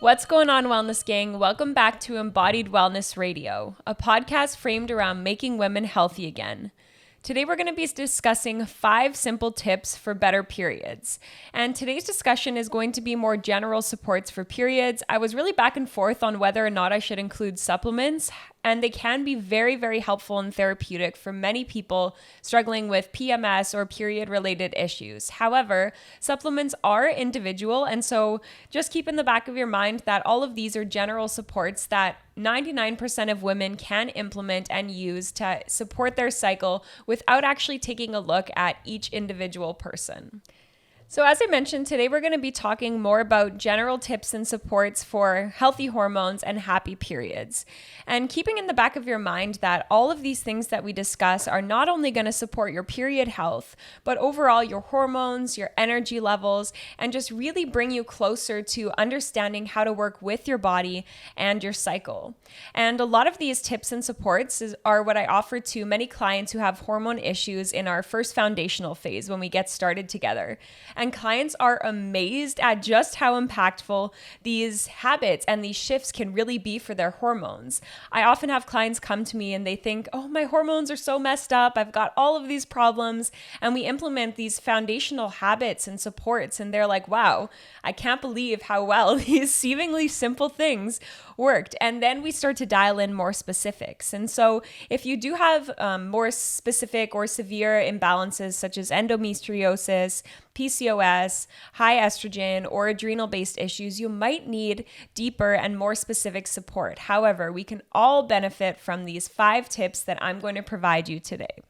What's going on, Wellness Gang? Welcome back to Embodied Wellness Radio, a podcast framed around making women healthy again. Today we're going to be discussing 5 simple tips for better periods. And today's discussion is going to be more general supports for periods. I was really back and forth on whether or not I should include supplements, and they can be very, very helpful and therapeutic for many people struggling with PMS or period-related issues. However, supplements are individual, and so just keep in the back of your mind that all of these are general supports that 99% of women can implement and use to support their cycle without actually taking a look at each individual person. So as I mentioned, today we're going to be talking more about general tips and supports for healthy hormones and happy periods. And keeping in the back of your mind that all of these things that we discuss are not only going to support your period health, but overall your hormones, your energy levels, and just really bring you closer to understanding how to work with your body and your cycle. And a lot of these tips and supports are what I offer to many clients who have hormone issues in our first foundational phase when we get started together. And clients are amazed at just how impactful these habits and these shifts can really be for their hormones. I often have clients come to me and they think, oh, my hormones are so messed up. I've got all of these problems. And we implement these foundational habits and supports. And they're like, wow, I can't believe how well these seemingly simple things worked. And then we start to dial in more specifics. And so if you do have more specific or severe imbalances such as endometriosis, PCOS, high estrogen, or adrenal-based issues, you might need deeper and more specific support. However, we can all benefit from these 5 tips that I'm going to provide you today.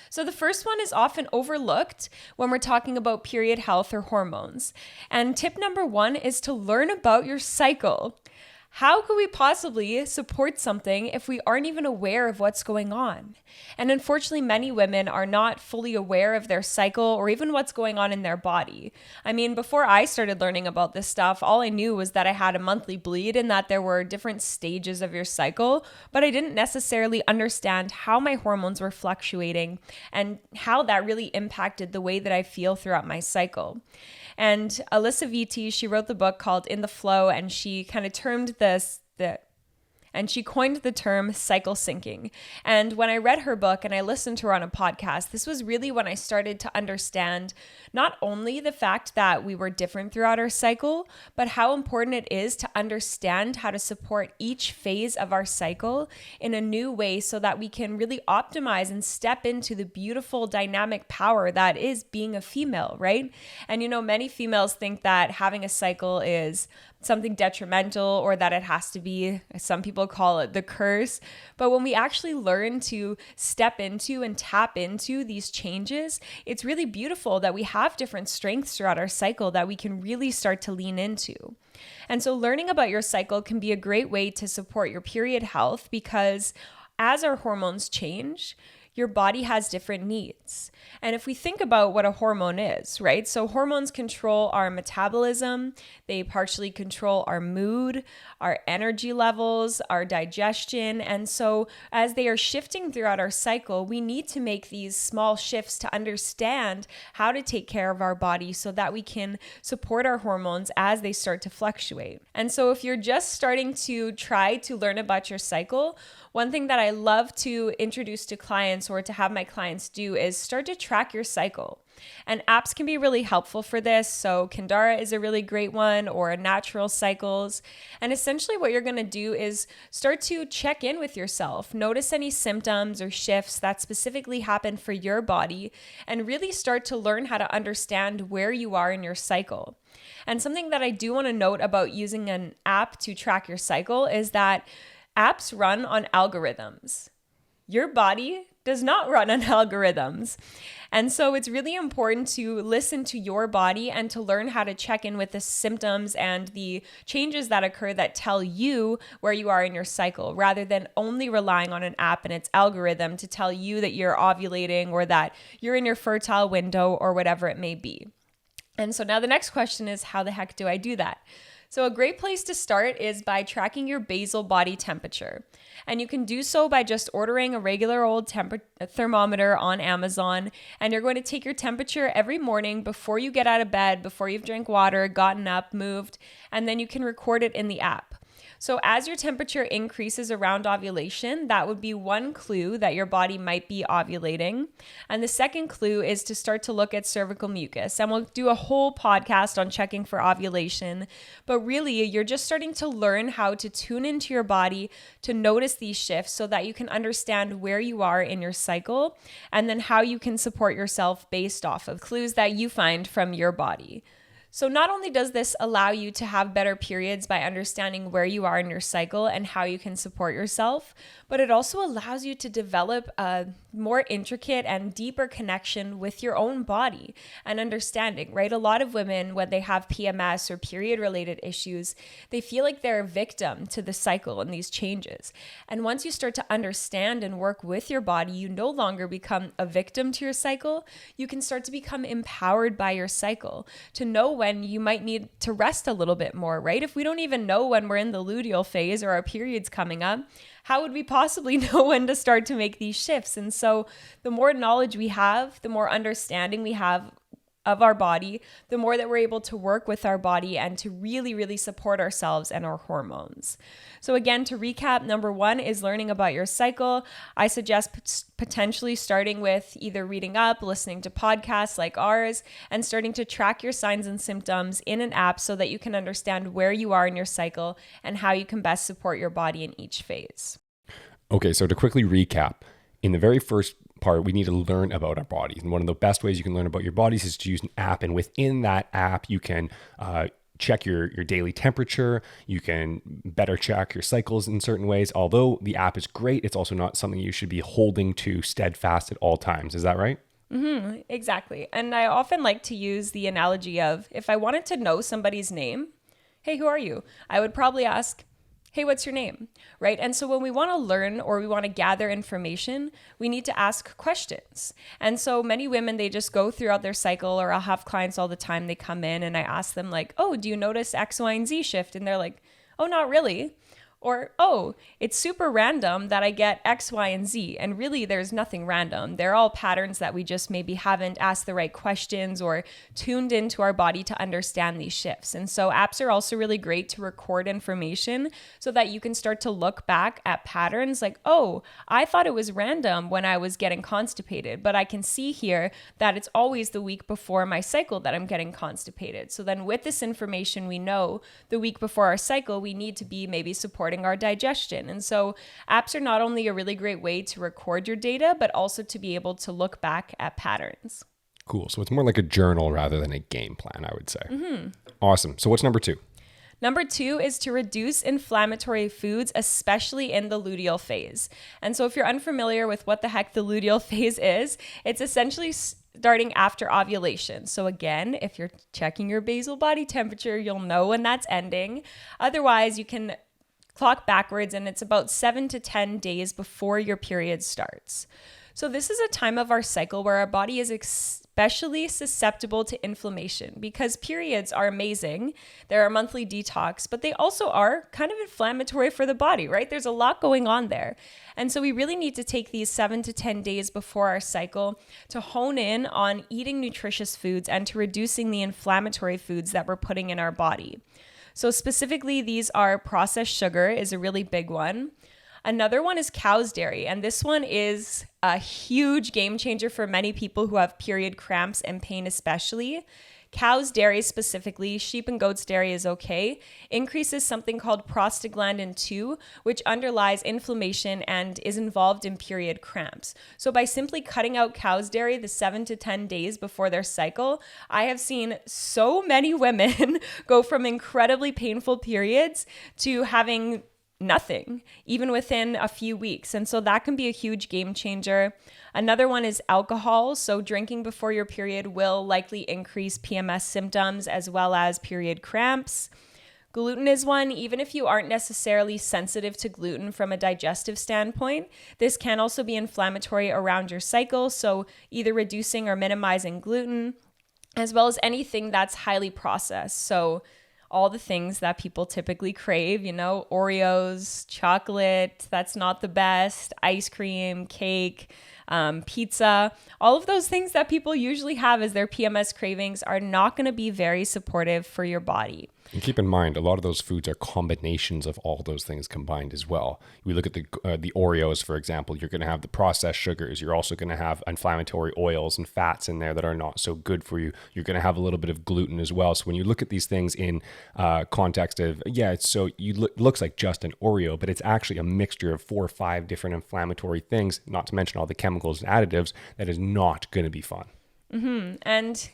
So the first one is often overlooked when we're talking about period health or hormones. And tip number 1 is to learn about your cycle. How could we possibly support something if we aren't even aware of what's going on? And unfortunately, many women are not fully aware of their cycle or even what's going on in their body. I mean, before I started learning about this stuff, all I knew was that I had a monthly bleed and that there were different stages of your cycle, but I didn't necessarily understand how my hormones were fluctuating and how that really impacted the way that I feel throughout my cycle. And Alyssa Vitti, she wrote the book called In the Flow, and she kind of termed she coined the term cycle syncing. And when I read her book and I listened to her on a podcast, this was really when I started to understand not only the fact that we were different throughout our cycle, but how important it is to understand how to support each phase of our cycle in a new way so that we can really optimize and step into the beautiful dynamic power that is being a female, right? And many females think that having a cycle is something detrimental or that it has to be, some people call it the curse. But when we actually learn to step into and tap into these changes, it's really beautiful that we have different strengths throughout our cycle that we can really start to lean into. And so learning about your cycle can be a great way to support your period health because as our hormones change, your body has different needs. And if we think about what a hormone is, right? So hormones control our metabolism, they partially control our mood, our energy levels, our digestion. And so as they are shifting throughout our cycle, we need to make these small shifts to understand how to take care of our body so that we can support our hormones as they start to fluctuate. And so if you're just starting to try to learn about your cycle, one thing that I love to introduce to clients or to have my clients do is start to track your cycle. And apps can be really helpful for this. So Kandara is a really great one, or Natural Cycles. And essentially what you're going to do is start to check in with yourself, notice any symptoms or shifts that specifically happen for your body, and really start to learn how to understand where you are in your cycle. And something that I do want to note about using an app to track your cycle is that apps run on algorithms. Your body does not run on algorithms. And so it's really important to listen to your body and to learn how to check in with the symptoms and the changes that occur that tell you where you are in your cycle, rather than only relying on an app and its algorithm to tell you that you're ovulating or that you're in your fertile window or whatever it may be. And so now the next question is, how the heck do I do that? So a great place to start is by tracking your basal body temperature. And you can do so by just ordering a regular old thermometer on Amazon. And you're going to take your temperature every morning before you get out of bed, before you've drank water, gotten up, moved, and then you can record it in the app. So as your temperature increases around ovulation, that would be one clue that your body might be ovulating. And the second clue is to start to look at cervical mucus. And we'll do a whole podcast on checking for ovulation. But really, you're just starting to learn how to tune into your body to notice these shifts so that you can understand where you are in your cycle and then how you can support yourself based off of clues that you find from your body. So not only does this allow you to have better periods by understanding where you are in your cycle and how you can support yourself, but it also allows you to develop a more intricate and deeper connection with your own body and understanding, right? A lot of women, when they have PMS or period-related issues, they feel like they're a victim to the cycle and these changes. And once you start to understand and work with your body, you no longer become a victim to your cycle. You can start to become empowered by your cycle to know when you might need to rest a little bit more, right? If we don't even know when we're in the luteal phase or our period's coming up, how would we possibly know when to start to make these shifts? And so the more knowledge we have, the more understanding we have of our body, the more that we're able to work with our body and to really, really support ourselves and our hormones. So again, to recap, number one is learning about your cycle. I suggest potentially starting with either reading up, listening to podcasts like ours, and starting to track your signs and symptoms in an app so that you can understand where you are in your cycle and how you can best support your body in each phase. Okay, so to quickly recap, in the very first part, we need to learn about our bodies. And one of the best ways you can learn about your bodies is to use an app. And within that app, you can check your daily temperature. You can better check your cycles in certain ways. Although the app is great, it's also not something you should be holding to steadfast at all times. Is that right? Mm-hmm, exactly. And I often like to use the analogy of if I wanted to know somebody's name, hey, who are you? I would probably ask, hey, what's your name, right? And so when we want to learn or we want to gather information, we need to ask questions. And so many women, they just go throughout their cycle, or I'll have clients all the time, they come in and I ask them like, oh, do you notice X, Y, and Z shift? And they're like, oh, not really. Or, oh, it's super random that I get X, Y, and Z. And really, there's nothing random. They're all patterns that we just maybe haven't asked the right questions or tuned into our body to understand these shifts. And so apps are also really great to record information so that you can start to look back at patterns like, oh, I thought it was random when I was getting constipated, but I can see here that it's always the week before my cycle that I'm getting constipated. So then with this information, we know the week before our cycle, we need to be maybe supporting our digestion. And so apps are not only a really great way to record your data, but also to be able to look back at patterns. Cool. So it's more like a journal rather than a game plan, I would say. Mm-hmm. Awesome. So what's number two? Number two is to reduce inflammatory foods, especially in the luteal phase. And so if you're unfamiliar with what the heck the luteal phase is, it's essentially starting after ovulation. So again, if you're checking your basal body temperature, you'll know when that's ending. Otherwise, you can clock backwards, and it's about 7 to 10 days before your period starts. So this is a time of our cycle where our body is especially susceptible to inflammation because periods are amazing. They're a monthly detox, but they also are kind of inflammatory for the body, right? There's a lot going on there. And so we really need to take these 7 to 10 days before our cycle to hone in on eating nutritious foods and to reducing the inflammatory foods that we're putting in our body. So specifically, these are processed sugar is a really big one. Another one is cow's dairy, and this one is a huge game changer for many people who have period cramps and pain especially. Cow's dairy specifically, sheep and goat's dairy is okay, increases something called prostaglandin 2, which underlies inflammation and is involved in period cramps. So by simply cutting out cow's dairy the 7 to 10 days before their cycle, I have seen so many women go from incredibly painful periods to having nothing, even within a few weeks. And so that can be a huge game changer. Another one is alcohol. So drinking before your period will likely increase PMS symptoms as well as period cramps. Gluten is one. Even if you aren't necessarily sensitive to gluten from a digestive standpoint, this can also be inflammatory around your cycle. So either reducing or minimizing gluten, as well as anything that's highly processed. So all the things that people typically crave, you know, Oreos, chocolate, that's not the best, ice cream, cake, pizza, all of those things that people usually have as their PMS cravings are not going to be very supportive for your body. And keep in mind, a lot of those foods are combinations of all those things combined as well. We look at the Oreos, for example. You're going to have the processed sugars. You're also going to have inflammatory oils and fats in there that are not so good for you. You're going to have a little bit of gluten as well. So when you look at these things in context of, looks like just an Oreo, but it's actually a mixture of 4 or 5 different inflammatory things, not to mention all the chemicals and additives, that is not going to be fun. Mm-hmm. And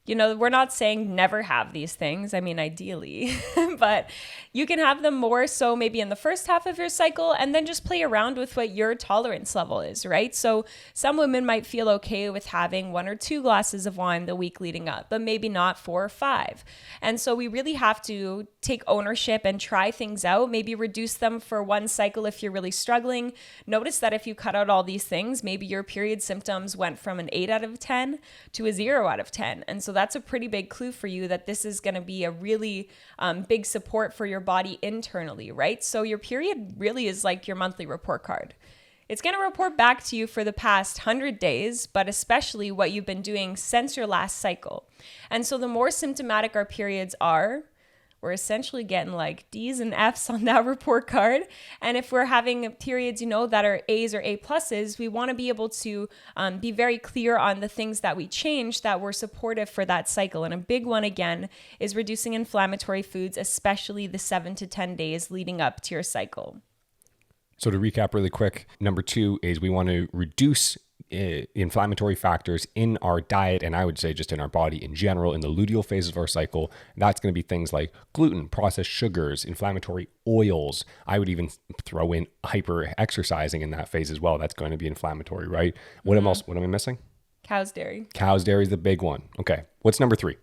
you know, we're not saying never have these things. I mean, ideally, but you can have them more so maybe in the first half of your cycle and then just play around with what your tolerance level is, right? So some women might feel okay with having 1 or 2 glasses of wine the week leading up, but maybe not 4 or 5. And so we really have to take ownership and try things out, maybe reduce them for one cycle if you're really struggling. Notice that if you cut out all these things, maybe your period symptoms went from an 8 out of 10 to a 0 out of 10. And so that's a pretty big clue for you that this is going to be a really big support for your body internally, right? So your period really is like your monthly report card. It's going to report back to you for the past 100 days, but especially what you've been doing since your last cycle. And so the more symptomatic our periods are, we're essentially getting like D's and F's on that report card. And if we're having periods, you know, that are A's or A pluses, we want to be able to be very clear on the things that we change that were supportive for that cycle. And a big one, again, is reducing inflammatory foods, especially the 7 to 10 days leading up to your cycle. So to recap really quick, number 2 is we want to reduce inflammatory factors in our diet, and I would say just in our body in general, in the luteal phases of our cycle. That's going to be things like gluten, processed sugars, inflammatory oils. I would even throw in hyper exercising in that phase as well. That's going to be inflammatory, right? What am I missing? Cow's dairy. Cow's dairy is the big one. Okay. What's number 3?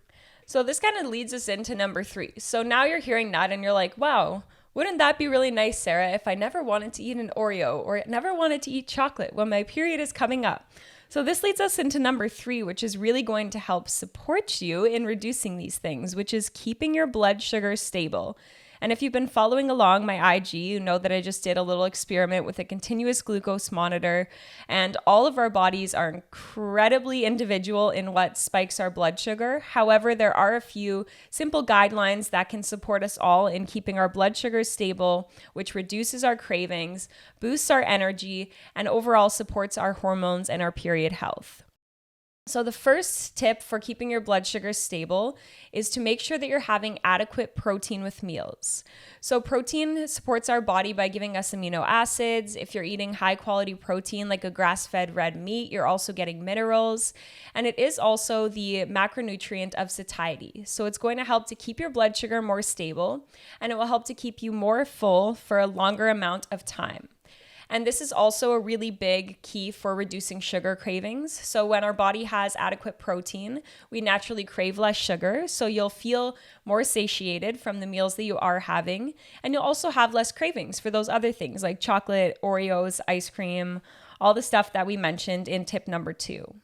So this kind of leads us into number 3. So now you're hearing that and you're like, wow, wouldn't that be really nice, Sarah, if I never wanted to eat an Oreo or never wanted to eat chocolate when my period is coming up? So this leads us into number 3, which is really going to help support you in reducing these things, which is keeping your blood sugar stable. And if you've been following along my IG, you know that I just did a little experiment with a continuous glucose monitor, and all of our bodies are incredibly individual in what spikes our blood sugar. However, there are a few simple guidelines that can support us all in keeping our blood sugar stable, which reduces our cravings, boosts our energy, and overall supports our hormones and our period health. So the first tip for keeping your blood sugar stable is to make sure that you're having adequate protein with meals. So protein supports our body by giving us amino acids. If you're eating high quality protein like a grass-fed red meat, you're also getting minerals. And it is also the macronutrient of satiety. So it's going to help to keep your blood sugar more stable, and it will help to keep you more full for a longer amount of time. And this is also a really big key for reducing sugar cravings. So when our body has adequate protein, we naturally crave less sugar. So you'll feel more satiated from the meals that you are having. And you'll also have less cravings for those other things like chocolate, Oreos, ice cream, all the stuff that we mentioned in tip number 2.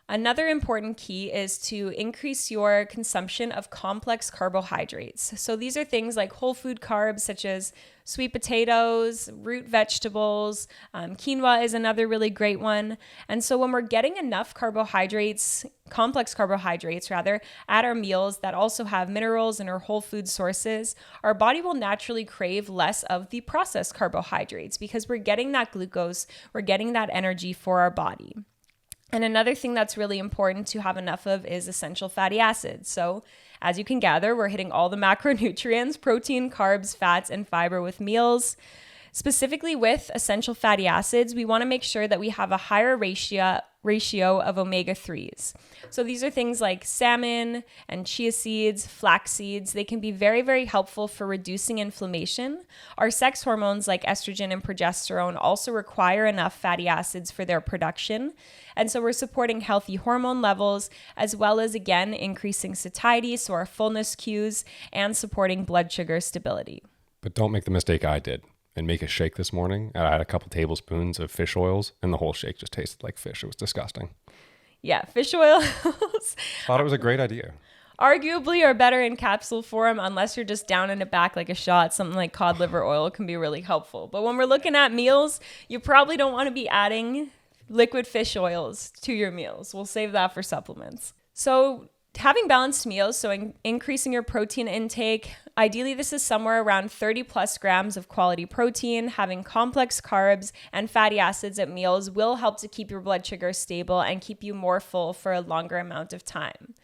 Another important key is to increase your consumption of complex carbohydrates. So these are things like whole food carbs such as sweet potatoes, root vegetables, quinoa is another really great one. And so when we're getting enough carbohydrates, complex carbohydrates rather, at our meals that also have minerals and our whole food sources, our body will naturally crave less of the processed carbohydrates because we're getting that glucose, we're getting that energy for our body. And another thing that's really important to have enough of is essential fatty acids. So as you can gather, we're hitting all the macronutrients, protein, carbs, fats, and fiber with meals. Specifically with essential fatty acids, we want to make sure that we have a higher ratio of omega-3s. So these are things like salmon and chia seeds, flax seeds. They can be very, very helpful for reducing inflammation. Our sex hormones like estrogen and progesterone also require enough fatty acids for their production. And so we're supporting healthy hormone levels as well as, again, increasing satiety, so our fullness cues, and supporting blood sugar stability. But don't make the mistake I did and make a shake this morning. I had a couple tablespoons of fish oils and the whole shake just tasted like fish. It was disgusting. Yeah, fish oils. Thought it was a great idea. arguably are better in capsule form unless you're just down in the back like a shot. Something like cod liver oil can be really helpful. But when we're looking at meals, you probably don't want to be adding liquid fish oils to your meals. We'll save that for supplements. So having balanced meals, so increasing your protein intake, ideally this is somewhere around 30 plus grams of quality protein. Having complex carbs and fatty acids at meals will help to keep your blood sugar stable and keep you more full for a longer amount of time.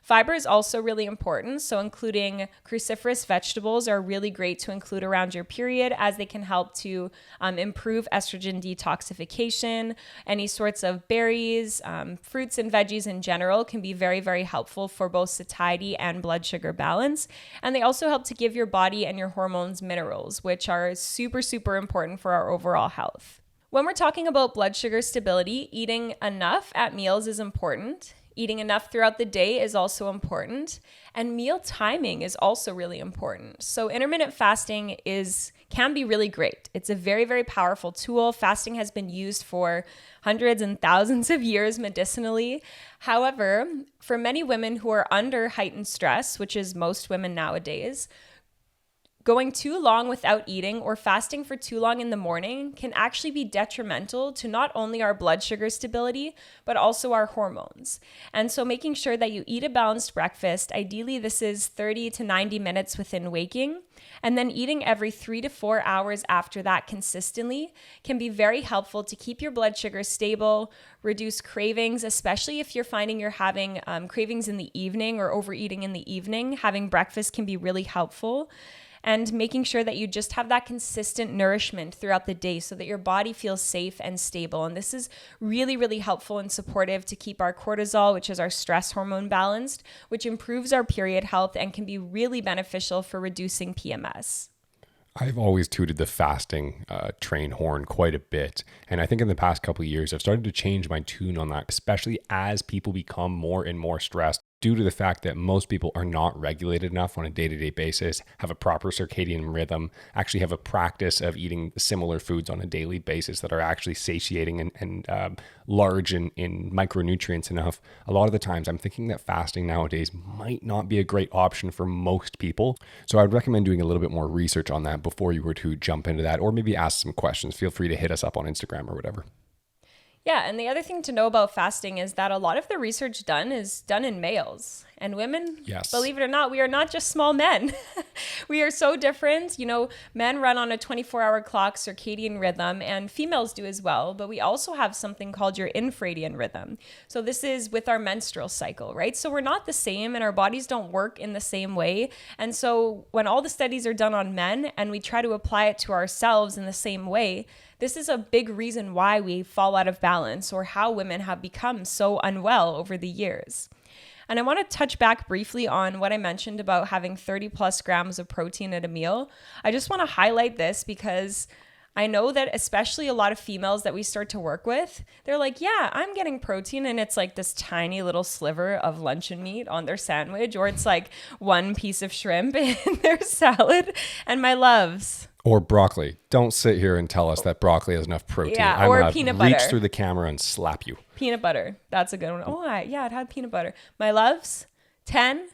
Fiber is also really important, so including cruciferous vegetables are really great to include around your period as they can help to improve estrogen detoxification. Any sorts of berries, fruits and veggies in general can be very, very helpful for both satiety and blood sugar balance. And they also help to give your body and your hormones minerals, which are super, super important for our overall health. When we're talking about blood sugar stability, eating enough at meals is important. Eating enough throughout the day is also important, and meal timing is also really important. So intermittent fasting can be really great. It's a very, very powerful tool. Fasting has been used for hundreds and thousands of years medicinally. However, for many women who are under heightened stress, which is most women nowadays, going too long without eating or fasting for too long in the morning can actually be detrimental to not only our blood sugar stability, but also our hormones. And so making sure that you eat a balanced breakfast, ideally this is 30 to 90 minutes within waking, and then eating every 3 to 4 hours after that consistently can be very helpful to keep your blood sugar stable, reduce cravings, especially if you're finding you're having cravings in the evening or overeating in the evening. Having breakfast can be really helpful. And making sure that you just have that consistent nourishment throughout the day so that your body feels safe and stable. And this is really, really helpful and supportive to keep our cortisol, which is our stress hormone, balanced, which improves our period health and can be really beneficial for reducing PMS. I've always tooted the fasting train horn quite a bit. And I think in the past couple of years, I've started to change my tune on that, especially as people become more and more stressed due to the fact that most people are not regulated enough on a day-to-day basis, have a proper circadian rhythm, actually have a practice of eating similar foods on a daily basis that are actually satiating and large in micronutrients enough. A lot of the times I'm thinking that fasting nowadays might not be a great option for most people. So I'd recommend doing a little bit more research on that before you were to jump into that, or maybe ask some questions. Feel free to hit us up on Instagram or whatever. Yeah, and the other thing to know about fasting is that a lot of the research done is done in males. And women, yes, believe it or not, we are not just small men. We are so different. You know, men run on a 24-hour clock circadian rhythm, and females do as well. But we also have something called your infradian rhythm. So this is with our menstrual cycle, right? So we're not the same, and our bodies don't work in the same way. And so when all the studies are done on men and we try to apply it to ourselves in the same way, this is a big reason why we fall out of balance or how women have become so unwell over the years. And I want to touch back briefly on what I mentioned about having 30 plus grams of protein at a meal. I just want to highlight this because I know that especially a lot of females that we start to work with, they're like, yeah, I'm getting protein, and it's like this tiny little sliver of luncheon meat on their sandwich, or it's like one piece of shrimp in their salad. And my loves, or broccoli. Don't sit here and tell us that broccoli has enough protein. Yeah, or I'm peanut gonna reach butter through the camera and slap you. Peanut butter. That's a good one. Oh, it had peanut butter. My loves, 10,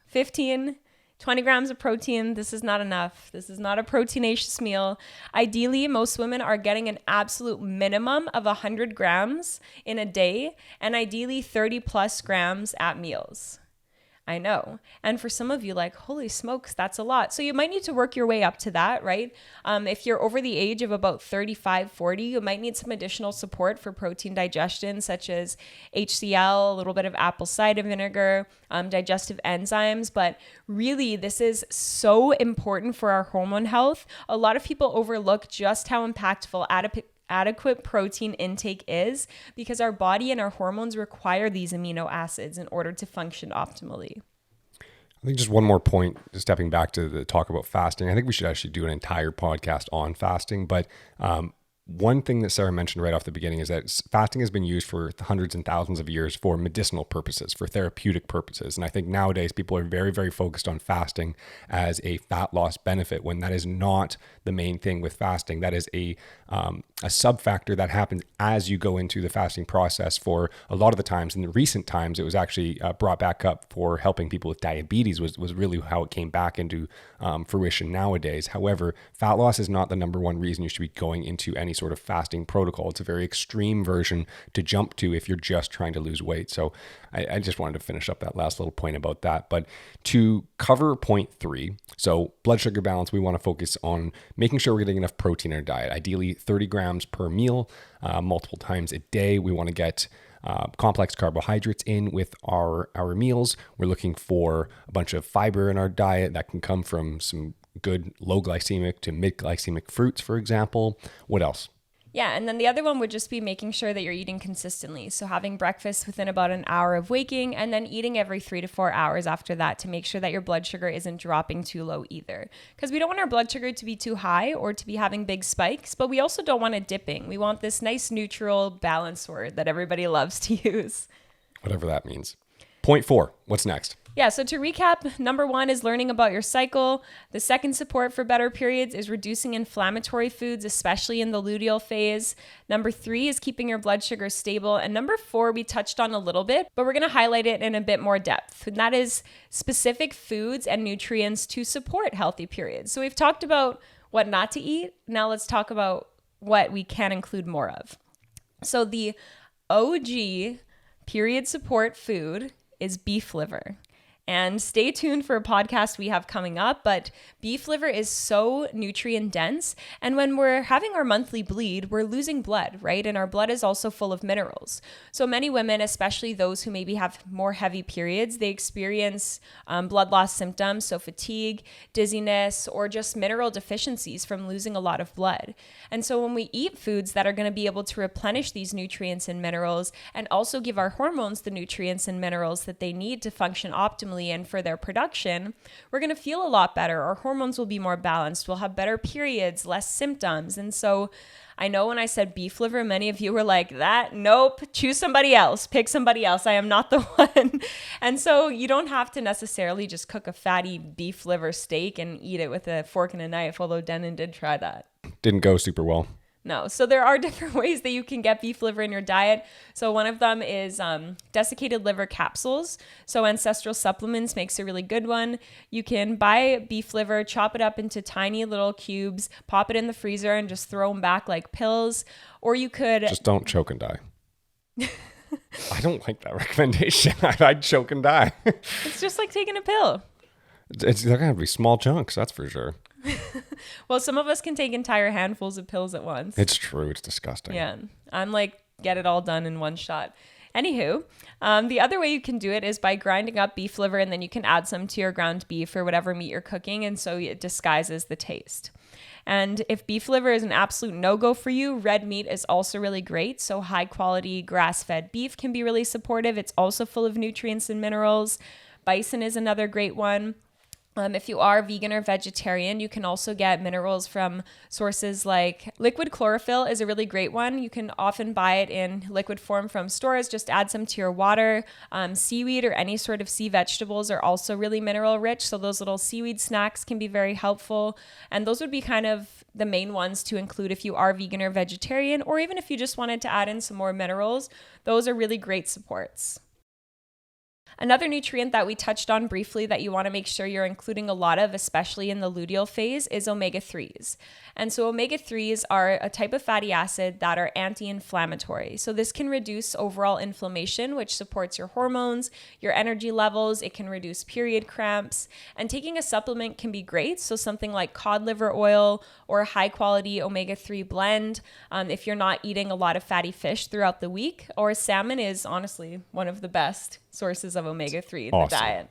15, 20 grams of protein. This is not enough. This is not a proteinaceous meal. Ideally, most women are getting an absolute minimum of 100 grams in a day, and ideally 30 plus grams at meals. I know. And for some of you, like, holy smokes, that's a lot. So you might need to work your way up to that, right? If you're over the age of about 35, 40, you might need some additional support for protein digestion, such as HCl, a little bit of apple cider vinegar, digestive enzymes. But really, this is so important for our hormone health. A lot of people overlook just how impactful adequate protein intake is because our body and our hormones require these amino acids in order to function optimally. I think just one more point, just stepping back to the talk about fasting. I think we should actually do an entire podcast on fasting, but one thing that Sarah mentioned right off the beginning is that fasting has been used for hundreds and thousands of years for medicinal purposes, for therapeutic purposes. And I think nowadays people are very, very focused on fasting as a fat loss benefit, when that is not the main thing with fasting. That is a sub factor that happens as you go into the fasting process. For a lot of the times, in the recent times, it was actually brought back up for helping people with diabetes, was really how it came back into fruition nowadays. However, fat loss is not the number one reason you should be going into any sort of fasting protocol. It's a very extreme version to jump to if you're just trying to lose weight. So I just wanted to finish up that last little point about that. But to cover point 3, so blood sugar balance, we want to focus on making sure we're getting enough protein in our diet, ideally 30 grams per meal, multiple times a day. We want to get complex carbohydrates in with our meals. We're looking for a bunch of fiber in our diet that can come from some good low glycemic to mid glycemic fruits, for example. What else? Yeah, and then the other one would just be making sure that you're eating consistently. So having breakfast within about an hour of waking, and then eating every 3 to 4 hours after that to make sure that your blood sugar isn't dropping too low either. Because we don't want our blood sugar to be too high or to be having big spikes, but we also don't want it dipping. We want this nice neutral balance word that everybody loves to use. Whatever that means. Point 4, what's next? Yeah, so to recap, number 1 is learning about your cycle. The second support for better periods is reducing inflammatory foods, especially in the luteal phase. Number 3 is keeping your blood sugar stable. And number 4, we touched on a little bit, but we're going to highlight it in a bit more depth. And that is specific foods and nutrients to support healthy periods. So we've talked about what not to eat. Now let's talk about what we can include more of. So the OG period support food is beef liver. And stay tuned for a podcast we have coming up, but beef liver is so nutrient dense. And when we're having our monthly bleed, we're losing blood, right? And our blood is also full of minerals. So many women, especially those who maybe have more heavy periods, they experience blood loss symptoms, so fatigue, dizziness, or just mineral deficiencies from losing a lot of blood. And so when we eat foods that are going to be able to replenish these nutrients and minerals, and also give our hormones the nutrients and minerals that they need to function optimally and for their production, we're going to feel a lot better. Our hormones will be more balanced. We'll have better periods, less symptoms. And so I know when I said beef liver, many of you were like, that, nope, choose somebody else, pick somebody else. I am not the one. And so you don't have to necessarily just cook a fatty beef liver steak and eat it with a fork and a knife, although Denon did try that. Didn't go super well. No. So there are different ways that you can get beef liver in your diet. So one of them is desiccated liver capsules. So Ancestral Supplements makes a really good one. You can buy beef liver, chop it up into tiny little cubes, pop it in the freezer, and just throw them back like pills. Or you could... Just don't choke and die. I don't like that recommendation. I'd choke and die. It's just like taking a pill. They're going to have to be small chunks, that's for sure. Well, some of us can take entire handfuls of pills at once. It's true. It's disgusting. Yeah. I'm like, get it all done in one shot. Anywho, the other way you can do it is by grinding up beef liver, and then you can add some to your ground beef or whatever meat you're cooking, and so it disguises the taste. And if beef liver is an absolute no-go for you, red meat is also really great. So high quality grass-fed beef can be really supportive. It's also full of nutrients and minerals. Bison is another great one. If you are vegan or vegetarian, you can also get minerals from sources like liquid chlorophyll is a really great one. You can often buy it in liquid form from stores. Just add some to your water. Seaweed or any sort of sea vegetables are also really mineral rich. So those little seaweed snacks can be very helpful. And those would be kind of the main ones to include if you are vegan or vegetarian, or even if you just wanted to add in some more minerals. Those are really great supports. Another nutrient that we touched on briefly that you want to make sure you're including a lot of, especially in the luteal phase, is omega-3s. And so omega-3s are a type of fatty acid that are anti-inflammatory. So this can reduce overall inflammation, which supports your hormones, your energy levels. It can reduce period cramps. And taking a supplement can be great. So something like cod liver oil or a high-quality omega-3 blend if you're not eating a lot of fatty fish throughout the week. Or salmon is honestly one of the best sources of omega-3 in the diet.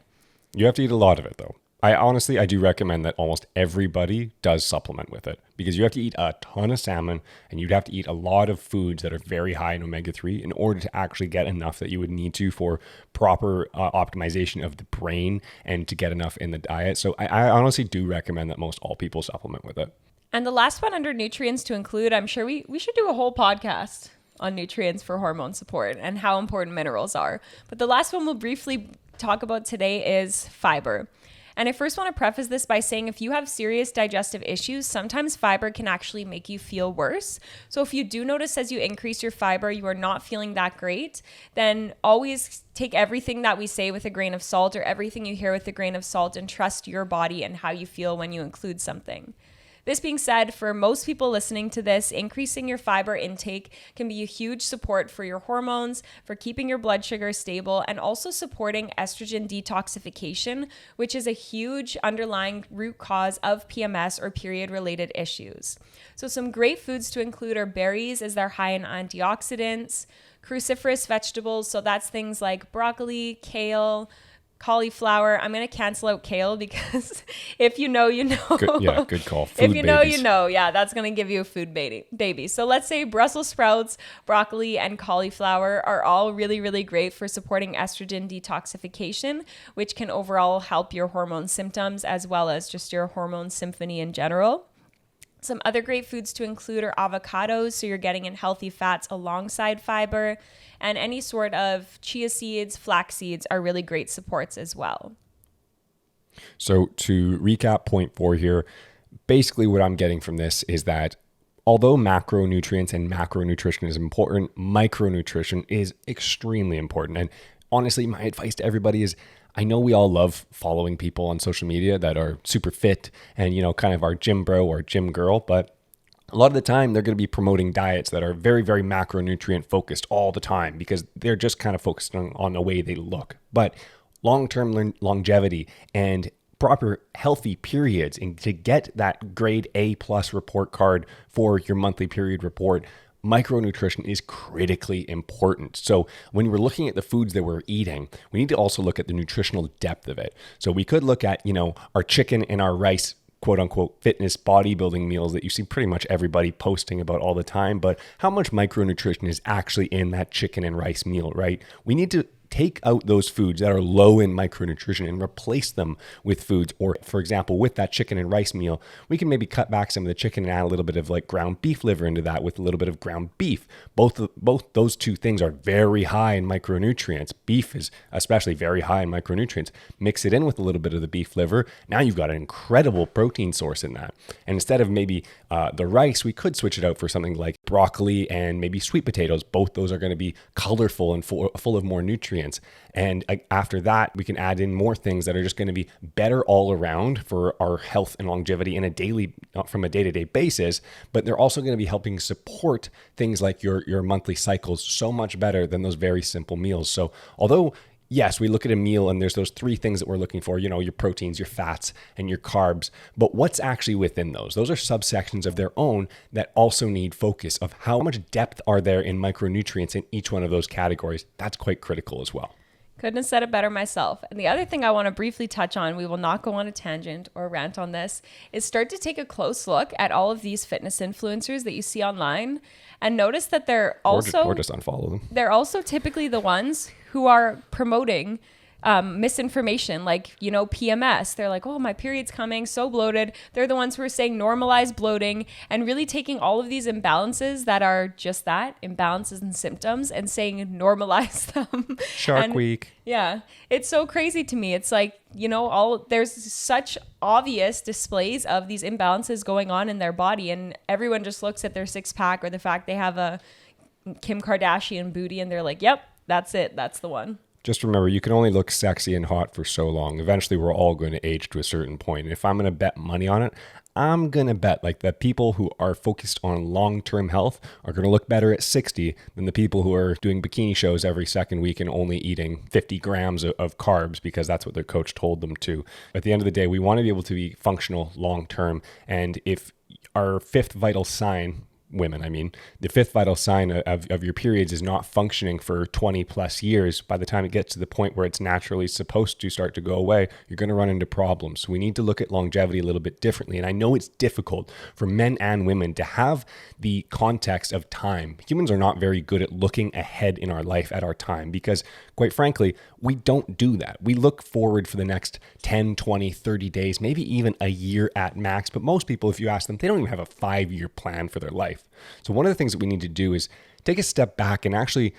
You have to eat a lot of it though. I do recommend that almost everybody does supplement with it, because you have to eat a ton of salmon and you'd have to eat a lot of foods that are very high in omega-3 in order to actually get enough that you would need to for proper optimization of the brain and to get enough in the diet. So I honestly do recommend that most all people supplement with it. And the last one under nutrients to include, I'm sure we should do a whole podcast on nutrients for hormone support and how important minerals are. But the last one we'll briefly talk about today is fiber. And I first want to preface this by saying if you have serious digestive issues, sometimes fiber can actually make you feel worse. So if you do notice as you increase your fiber, you are not feeling that great, then always take everything that we say with a grain of salt or everything you hear with a grain of salt and trust your body and how you feel when you include something. This being said, for most people listening to this, increasing your fiber intake can be a huge support for your hormones, for keeping your blood sugar stable, and also supporting estrogen detoxification, which is a huge underlying root cause of PMS or period-related issues. So some great foods to include are berries, as they're high in antioxidants, cruciferous vegetables, so that's things like broccoli, kale, cauliflower. I'm going to cancel out kale because if you know, you know. Good call. Food if you know, babies. you know. Yeah, that's going to give you a food baby. So let's say Brussels sprouts, broccoli, and cauliflower are all really, really great for supporting estrogen detoxification, which can overall help your hormone symptoms as well as just your hormone symphony in general. Some other great foods to include are avocados, so you're getting in healthy fats alongside fiber, and any sort of chia seeds, flax seeds are really great supports as well. So to recap point 4 here, basically what I'm getting from this is that although macronutrients and macronutrition is important, micronutrition is extremely important. And honestly, my advice to everybody is, I know we all love following people on social media that are super fit and, kind of our gym bro or gym girl, but a lot of the time they're going to be promoting diets that are very, very macronutrient focused all the time because they're just kind of focused on the way they look. But long-term longevity and proper healthy periods, and to get that grade A+ report card for your monthly period report, micronutrition is critically important. So when we're looking at the foods that we're eating, we need to also look at the nutritional depth of it. So we could look at, our chicken and our rice, quote unquote, fitness bodybuilding meals that you see pretty much everybody posting about all the time. But how much micronutrition is actually in that chicken and rice meal, right? We need to take out those foods that are low in micronutrition and replace them with foods. Or for example, with that chicken and rice meal, we can maybe cut back some of the chicken and add a little bit of like ground beef liver into that with a little bit of ground beef. Both those two things are very high in micronutrients. Beef is especially very high in micronutrients. Mix it in with a little bit of the beef liver. Now you've got an incredible protein source in that. And instead of maybe the rice, we could switch it out for something like broccoli and maybe sweet potatoes. Both those are going to be colorful and full of more nutrients. And after that, we can add in more things that are just going to be better all around for our health and longevity in from a day-to-day basis. But they're also going to be helping support things like your monthly cycles so much better than those very simple meals. So although yes, we look at a meal and there's those 3 things that we're looking for, your proteins, your fats, and your carbs. But what's actually within those? Those are subsections of their own that also need focus of how much depth are there in micronutrients in each one of those categories. That's quite critical as well. Couldn't have said it better myself. And the other thing I want to briefly touch on, we will not go on a tangent or rant on this, is start to take a close look at all of these fitness influencers that you see online and notice that they're also... Or just unfollow them. They're also typically the ones who are promoting misinformation, like, PMS. They're like, oh, my period's coming, so bloated. They're the ones who are saying normalize bloating and really taking all of these imbalances that are just that, imbalances and symptoms, and saying normalize them. Shark Week. Yeah. It's so crazy to me. It's like, there's such obvious displays of these imbalances going on in their body, and everyone just looks at their 6-pack or the fact they have a Kim Kardashian booty and they're like, yep, that's it. That's the one. Just remember, you can only look sexy and hot for so long. Eventually, we're all going to age to a certain point. And if I'm going to bet money on it, I'm going to bet like the people who are focused on long-term health are going to look better at 60 than the people who are doing bikini shows every second week and only eating 50 grams of carbs because that's what their coach told them to. At the end of the day, we want to be able to be functional long-term. And if our 5th vital sign women. I mean, the fifth vital sign of your periods is not functioning for 20 plus years. By the time it gets to the point where it's naturally supposed to start to go away, you're going to run into problems. So we need to look at longevity a little bit differently. And I know it's difficult for men and women to have the context of time. Humans are not very good at looking ahead in our life at our time because, quite frankly, we don't do that. We look forward for the next 10, 20, 30 days, maybe even a year at max. But most people, if you ask them, they don't even have a 5-year plan for their life. So one of the things that we need to do is take a step back and actually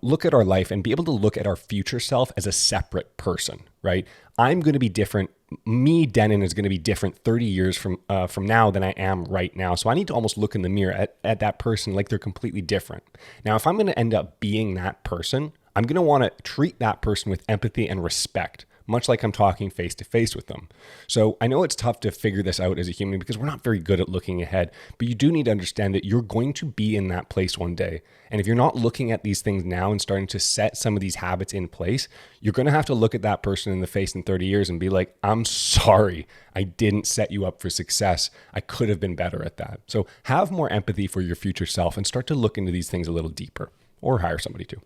look at our life and be able to look at our future self as a separate person, right? I'm going to be different. Me, Denon, is going to be different 30 years from now than I am right now. So I need to almost look in the mirror at that person like they're completely different. Now, if I'm going to end up being that person, I'm going to want to treat that person with empathy and respect, much like I'm talking face to face with them. So I know it's tough to figure this out as a human because we're not very good at looking ahead, but you do need to understand that you're going to be in that place one day. And if you're not looking at these things now and starting to set some of these habits in place, you're going to have to look at that person in the face in 30 years and be like, I'm sorry, I didn't set you up for success. I could have been better at that. So have more empathy for your future self and start to look into these things a little deeper, or hire somebody to.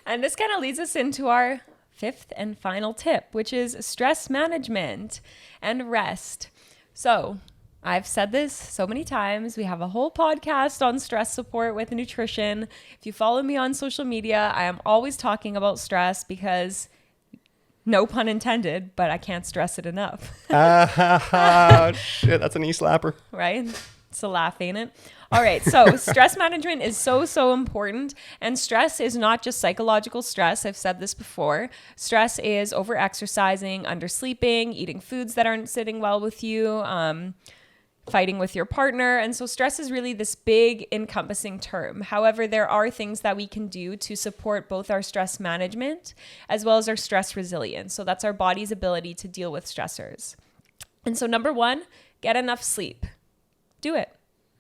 And this kind of leads us into our fifth and final tip, which is stress management and rest. So I've said this so many times. We have a whole podcast on stress support with nutrition. If you follow me on social media, I am always talking about stress because, no pun intended, but I can't stress it enough. Shit, that's an e-slapper. Right? It's a laugh, ain't it? All right. So stress management is so important. And stress is not just psychological stress. I've said this before. Stress is over exercising, undersleeping, eating foods that aren't sitting well with you, fighting with your partner. And so stress is really this big encompassing term. However, there are things that we can do to support both our stress management as well as our stress resilience. So that's our body's ability to deal with stressors. And so number one, get enough sleep. Do it.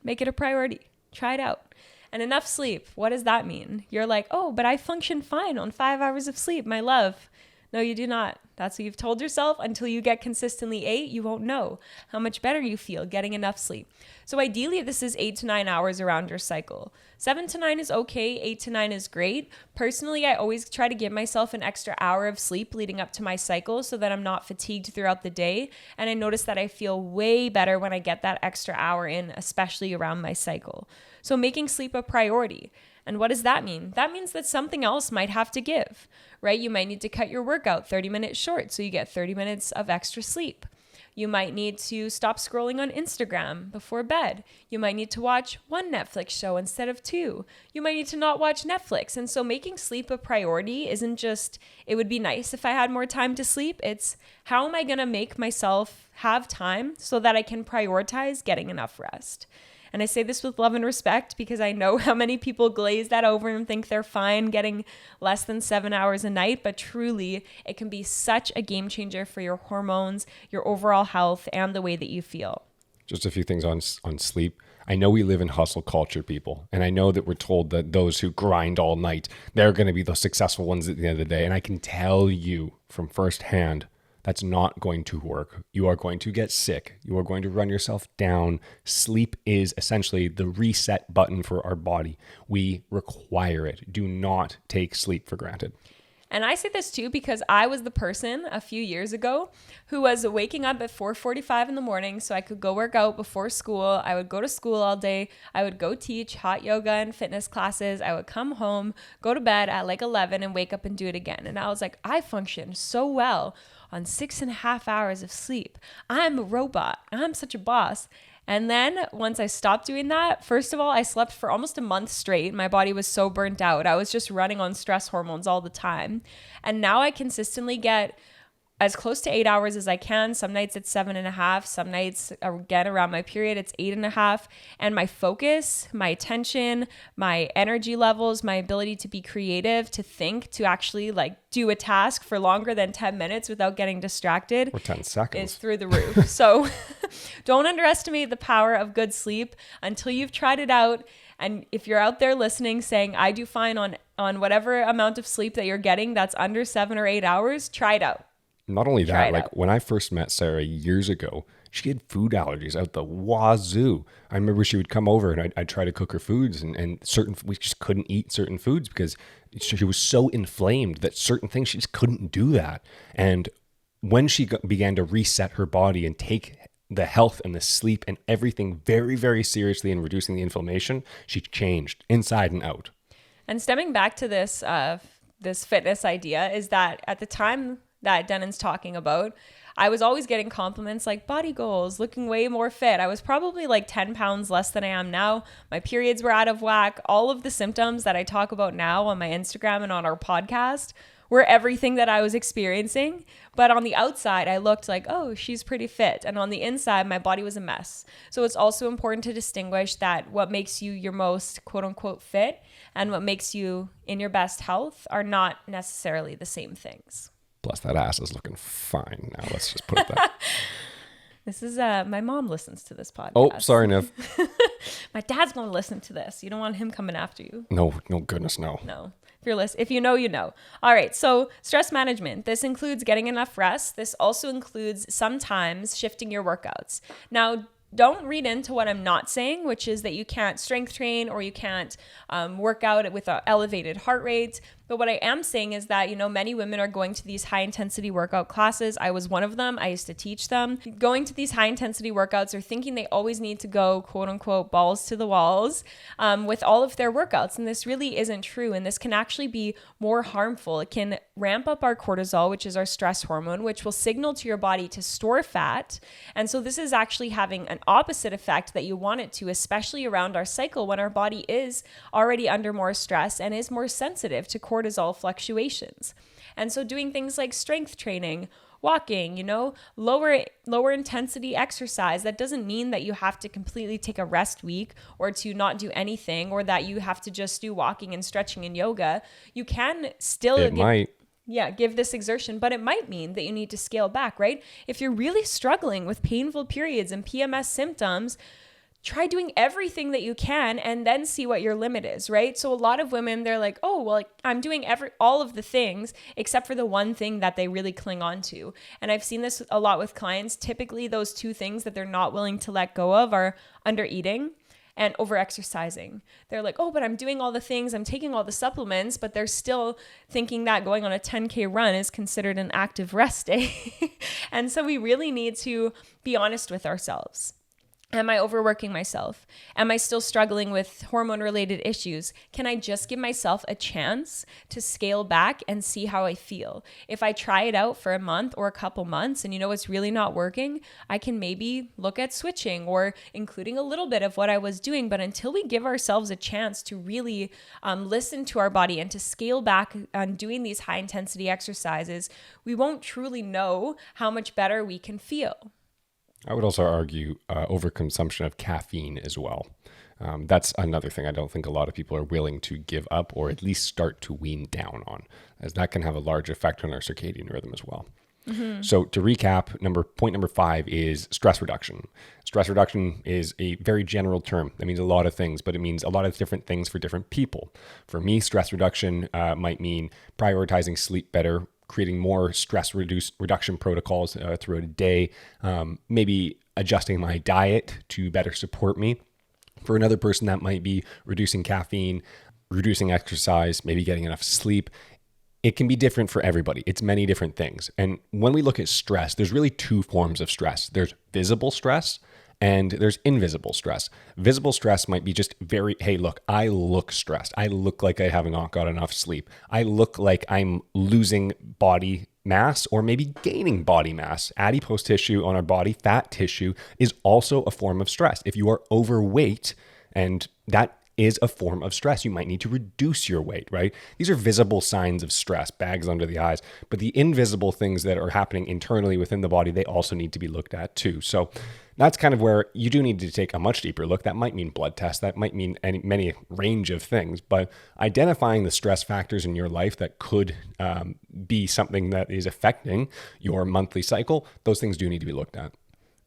Make it a priority. Try it out. And enough sleep, what does that mean? You're like, oh, but I function fine on 5 hours of sleep, my love. No, you do not. That's what you've told yourself. Until you get consistently 8, you won't know how much better you feel getting enough sleep. So ideally, this is 8 to 9 hours around your cycle. 7 to 9 is okay. 8 to 9 is great. Personally, I always try to give myself an extra hour of sleep leading up to my cycle so that I'm not fatigued throughout the day. And I notice that I feel way better when I get that extra hour in, especially around my cycle. So making sleep a priority. And what does that mean? That means that something else might have to give, right? You might need to cut your workout 30 minutes short so you get 30 minutes of extra sleep. You might need to stop scrolling on Instagram before bed. You might need to watch one Netflix show instead of 2. You might need to not watch Netflix. And so making sleep a priority isn't just, it would be nice if I had more time to sleep. It's how am I going to make myself have time so that I can prioritize getting enough rest? And I say this with love and respect because I know how many people glaze that over and think they're fine getting less than 7 hours a night. But truly, it can be such a game changer for your hormones, your overall health, and the way that you feel. Just a few things on sleep. I know we live in hustle culture, people. And I know that we're told that those who grind all night, they're going to be the successful ones at the end of the day. And I can tell you from firsthand, that's not going to work. You are going to get sick. You are going to run yourself down. Sleep is essentially the reset button for our body. We require it. Do not take sleep for granted. And I say this too because I was the person a few years ago who was waking up at 4:45 in the morning so I could go work out before school. I would go to school all day. I would go teach hot yoga and fitness classes. I would come home, go to bed at like 11 and wake up and do it again. And I was like, I function so well on 6.5 hours of sleep. I'm a robot. I'm such a boss. And then once I stopped doing that, first of all, I slept for almost a month straight. My body was so burnt out. I was just running on stress hormones all the time. And now I consistently get as close to 8 hours as I can. Some nights it's 7.5. Some nights, again, around my period, it's 8.5. And my focus, my attention, my energy levels, my ability to be creative, to think, to actually like do a task for longer than 10 minutes without getting distracted or 10 seconds is through the roof. So don't underestimate the power of good sleep until you've tried it out. And if you're out there listening saying, I do fine on whatever amount of sleep that you're getting that's under 7 or 8 hours, try it out. Not only try that, it like out. when I first met Sarah years ago, she had food allergies out the wazoo. I remember she would come over and I'd try to cook her foods, and certain, we just couldn't eat certain foods because she was so inflamed that certain things she just couldn't do that. And when she began to reset her body and take the health and the sleep and everything very, very seriously and reducing the inflammation, she changed inside and out. And stemming back to this fitness idea is that at the time that Denon's talking about, I was always getting compliments like body goals, looking way more fit. I was probably like 10 pounds less than I am now. My periods were out of whack. All of the symptoms that I talk about now on my Instagram and on our podcast were everything that I was experiencing. But on the outside, I looked like, oh, she's pretty fit. And on the inside, my body was a mess. So it's also important to distinguish that what makes you your most quote unquote fit and what makes you in your best health are not necessarily the same things. Plus, that ass is looking fine now. Let's just put it that. This is my mom listens to this podcast. Oh, sorry, Nev. My dad's going to listen to this. You don't want him coming after you. No, goodness, no. No. If you know, you know. All right. So stress management. This includes getting enough rest. This also includes sometimes shifting your workouts. Now, don't read into what I'm not saying, which is that you can't strength train or you can't work out with an elevated heart rate. But what I am saying is that, many women are going to these high intensity workout classes. I was one of them. I used to teach them. Going to these high intensity workouts or thinking they always need to go, quote unquote, balls to the walls with all of their workouts. And this really isn't true. And this can actually be more harmful. It can ramp up our cortisol, which is our stress hormone, which will signal to your body to store fat. And so this is actually having an opposite effect that you want it to, especially around our cycle when our body is already under more stress and is more sensitive to cortisol fluctuations. And so doing things like strength training, walking, lower intensity exercise, that doesn't mean that you have to completely take a rest week or to not do anything or that you have to just do walking and stretching and yoga. You can still give this exertion, but it might mean that you need to scale back, right? If you're really struggling with painful periods and PMS symptoms, try doing everything that you can and then see what your limit is, right? So a lot of women, they're like, oh, well, I'm doing all of the things except for the one thing that they really cling on to. And I've seen this a lot with clients. Typically, those two things that they're not willing to let go of are under eating and over exercising. They're like, oh, but I'm doing all the things, I'm taking all the supplements, but they're still thinking that going on a 10K run is considered an active rest day. And so we really need to be honest with ourselves. Am I overworking myself? Am I still struggling with hormone-related issues? Can I just give myself a chance to scale back and see how I feel? If I try it out for a month or a couple months and it's really not working, I can maybe look at switching or including a little bit of what I was doing. But until we give ourselves a chance to really listen to our body and to scale back on doing these high-intensity exercises, we won't truly know how much better we can feel. I would also argue overconsumption of caffeine as well. That's another thing I don't think a lot of people are willing to give up or at least start to wean down on, as that can have a large effect on our circadian rhythm as well. Mm-hmm. So to recap, point number 5 is stress reduction. Stress reduction is a very general term. That means a lot of things, but it means a lot of different things for different people. For me, stress reduction might mean prioritizing sleep better, creating more stress reduction protocols throughout a day, maybe adjusting my diet to better support me. For another person, that might be reducing caffeine, reducing exercise, maybe getting enough sleep. It can be different for everybody. It's many different things. And when we look at stress, there's really 2 forms of stress. There's visible stress and there's invisible stress. Visible stress might be just hey, look, I look stressed. I look like I have not got enough sleep. I look like I'm losing body mass or maybe gaining body mass. Adipose tissue on our body, fat tissue, is also a form of stress. If you are overweight, and that is a form of stress, you might need to reduce your weight, right? These are visible signs of stress, bags under the eyes, but the invisible things that are happening internally within the body, they also need to be looked at too. So that's kind of where you do need to take a much deeper look. That might mean blood tests, that might mean many range of things, but identifying the stress factors in your life that could be something that is affecting your monthly cycle, those things do need to be looked at.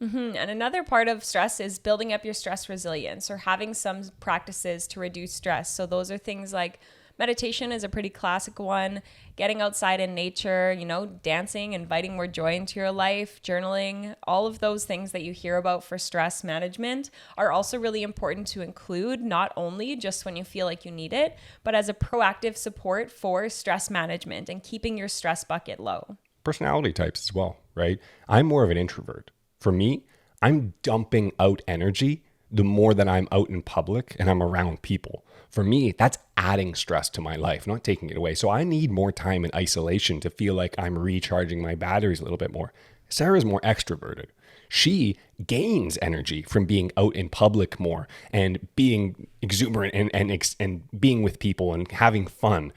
Mm-hmm. And another part of stress is building up your stress resilience or having some practices to reduce stress. So those are things like Meditation is a pretty classic one. Getting outside in nature, dancing, inviting more joy into your life, journaling, all of those things that you hear about for stress management are also really important to include, not only just when you feel like you need it, but as a proactive support for stress management and keeping your stress bucket low. Personality types as well, right? I'm more of an introvert. For me, I'm dumping out energy the more that I'm out in public and I'm around people. For me, that's adding stress to my life, not taking it away. So I need more time in isolation to feel like I'm recharging my batteries a little bit more. Sarah's more extroverted. She gains energy from being out in public more and being exuberant and being with people and having fun.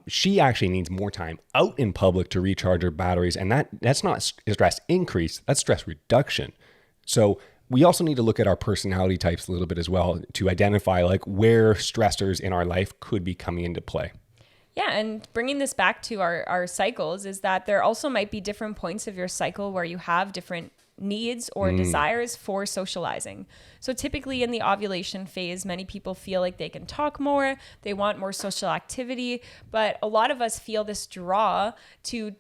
She actually needs more time out in public to recharge her batteries. And that's not stress increase, that's stress reduction. So we also need to look at our personality types a little bit as well to identify like where stressors in our life could be coming into play. Yeah, and bringing this back to our cycles is that there also might be different points of your cycle where you have different needs or desires for socializing. So typically in the ovulation phase, many people feel like they can talk more, they want more social activity, but a lot of us feel this draw to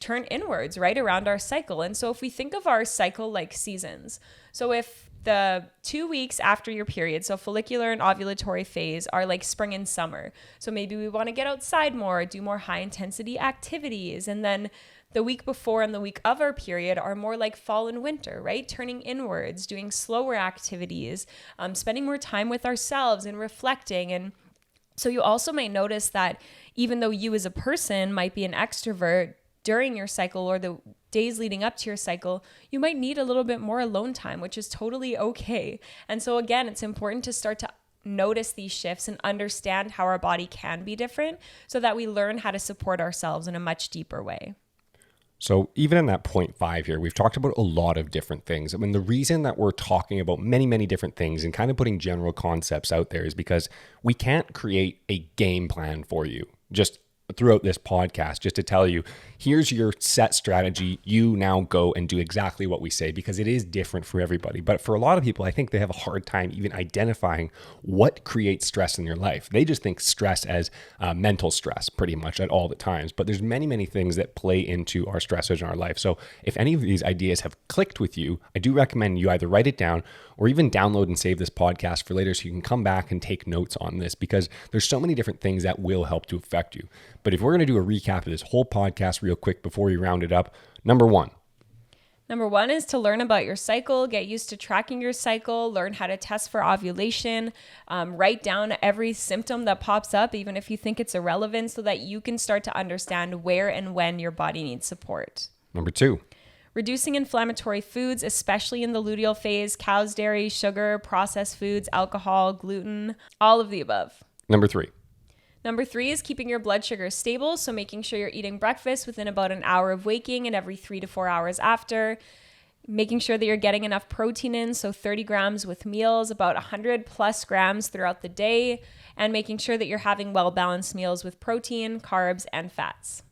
turn inwards right around our cycle. And so if we think of our cycle like seasons, so if the 2 weeks after your period, so follicular and ovulatory phase, are like spring and summer. So maybe we want to get outside more, do more high intensity activities. And then the week before and the week of our period are more like fall and winter, right? Turning inwards, doing slower activities, spending more time with ourselves and reflecting. And so you also might notice that even though you as a person might be an extrovert, during your cycle or the days leading up to your cycle, you might need a little bit more alone time, which is totally okay. And so again, it's important to start to notice these shifts and understand how our body can be different so that we learn how to support ourselves in a much deeper way. So even in that 0.5 here, we've talked about a lot of different things. I mean, the reason that we're talking about many, many different things and kind of putting general concepts out there is because we can't create a game plan for you just throughout this podcast just to tell you, here's your set strategy. You now go and do exactly what we say, because it is different for everybody. But for a lot of people, I think they have a hard time even identifying what creates stress in their life. They just think stress as mental stress pretty much at all the times. But there's many, many things that play into our stressors in our life. So if any of these ideas have clicked with you, I do recommend you either write it down or even download and save this podcast for later so you can come back and take notes on this, because there's so many different things that will help to affect you. But if we're going to do a recap of this whole podcast real quick before we round it up, Number one is to learn about your cycle, get used to tracking your cycle, learn how to test for ovulation, write down every symptom that pops up, even if you think it's irrelevant, so that you can start to understand where and when your body needs support. Number two, reducing inflammatory foods, especially in the luteal phase, cow's dairy, sugar, processed foods, alcohol, gluten, all of the above. Number three is keeping your blood sugar stable. So making sure you're eating breakfast within about an hour of waking and every 3 to 4 hours after. Making sure that you're getting enough protein in. So 30 grams with meals, about 100 plus grams throughout the day. And making sure that you're having well-balanced meals with protein, carbs, and fats.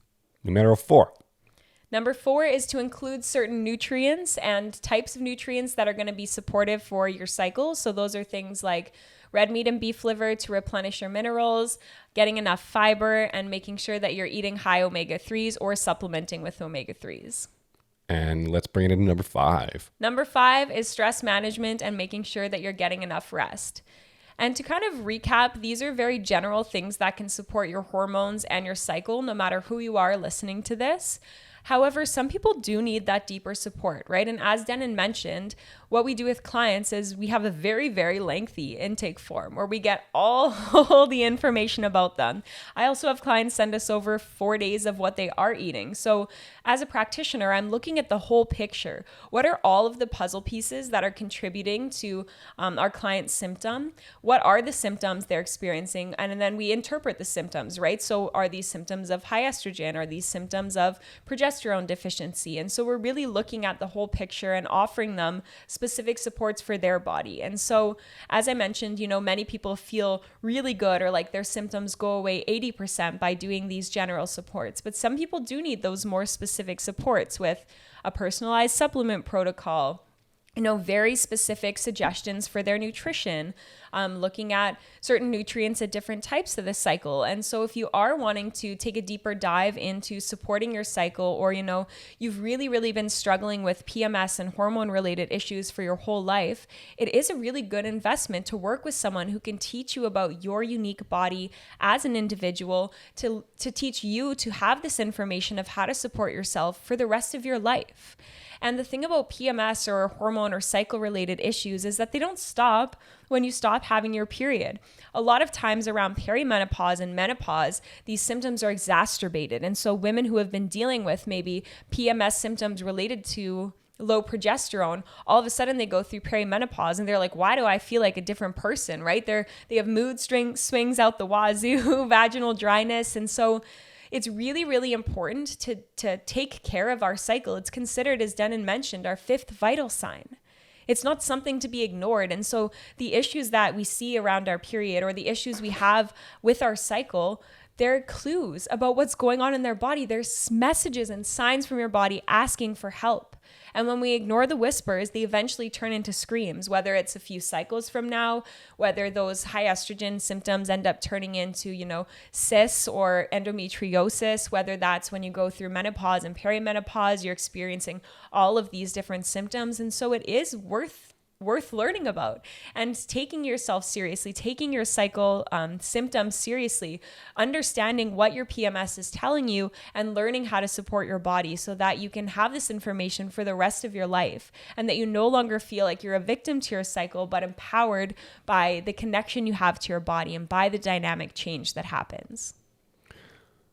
Number four is to include certain nutrients and types of nutrients that are going to be supportive for your cycle. So those are things like red meat and beef liver to replenish your minerals, getting enough fiber, and making sure that you're eating high omega-3s or supplementing with omega-3s. And let's bring it into number five. Number five is stress management and making sure that you're getting enough rest. And to kind of recap, these are very general things that can support your hormones and your cycle, no matter who you are listening to this. However, some people do need that deeper support, right? And as Denon mentioned, what we do with clients is we have a very, very lengthy intake form where we get all the information about them. I also have clients send us over 4 days of what they are eating. So as a practitioner, I'm looking at the whole picture. What are all of the puzzle pieces that are contributing to our client's symptom? What are the symptoms they're experiencing? And then we interpret the symptoms, right? So are these symptoms of high estrogen? Are these symptoms of progesterone deficiency? And so we're really looking at the whole picture and offering them specific supports for their body. And so, as I mentioned, many people feel really good or like their symptoms go away 80% by doing these general supports. But some people do need those more specific supports with a personalized supplement protocol, very specific suggestions for their nutrition, looking at certain nutrients at different types of the cycle. And so if you are wanting to take a deeper dive into supporting your cycle, or, you've really been struggling with PMS and hormone related issues for your whole life, it is a really good investment to work with someone who can teach you about your unique body as an individual, to teach you to have this information of how to support yourself for the rest of your life. And the thing about PMS or hormone or cycle related issues is that they don't stop when you stop having your period. A lot of times around perimenopause and menopause, these symptoms are exacerbated. And so women who have been dealing with maybe PMS symptoms related to low progesterone, all of a sudden they go through perimenopause and they're like, why do I feel like a different person, right? They have mood swings out the wazoo, vaginal dryness. And so it's really important to take care of our cycle. It's considered, as Denon mentioned, our fifth vital sign. It's not something to be ignored. And so the issues that we see around our period, or the issues we have with our cycle, they're clues about what's going on in their body. There's messages and signs from your body asking for help. And when we ignore the whispers, they eventually turn into screams, whether it's a few cycles from now, whether those high estrogen symptoms end up turning into, cysts or endometriosis, whether that's when you go through menopause and perimenopause, you're experiencing all of these different symptoms. And so it is worth learning about and taking yourself seriously, taking your cycle symptoms seriously, understanding what your PMS is telling you, and learning how to support your body so that you can have this information for the rest of your life, and that you no longer feel like you're a victim to your cycle, but empowered by the connection you have to your body and by the dynamic change that happens.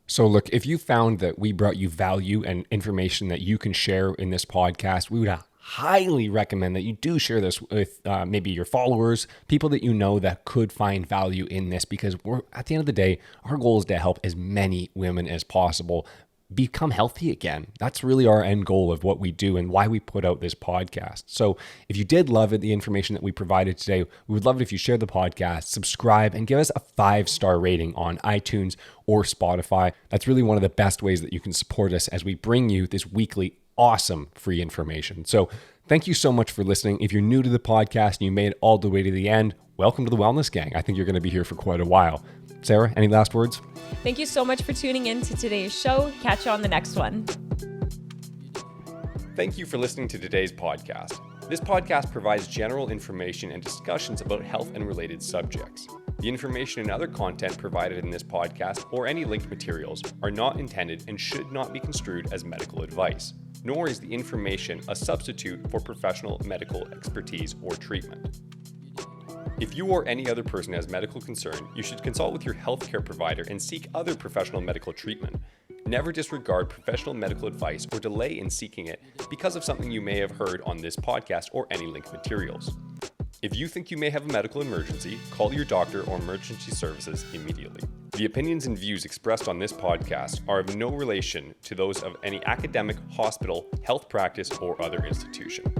So look, if you found that we brought you value and information that you can share in this podcast, we would highly recommend that you do share this with maybe your followers, people that you know that could find value in this, because we're, at the end of the day, our goal is to help as many women as possible become healthy again. That's really our end goal of what we do and why we put out this podcast. So if you did love it, the information that we provided today, we would love it if you share the podcast, subscribe, and give us a 5-star rating on iTunes or Spotify. That's really one of the best ways that you can support us as we bring you this weekly awesome free information. So thank you so much for listening. If you're new to the podcast and you made it all the way to the end, welcome to the Wellness Gang. I think you're going to be here for quite a while. Sarah, any last words? Thank you so much for tuning in to today's show. Catch you on the next one. Thank you for listening to today's podcast. This podcast provides general information and discussions about health and related subjects. The information and other content provided in this podcast or any linked materials are not intended and should not be construed as medical advice, nor is the information a substitute for professional medical expertise or treatment. If you or any other person has medical concern, you should consult with your healthcare provider and seek other professional medical treatment. Never disregard professional medical advice or delay in seeking it because of something you may have heard on this podcast or any linked materials. If you think you may have a medical emergency, call your doctor or emergency services immediately. The opinions and views expressed on this podcast are of no relation to those of any academic, hospital, health practice, or other institution.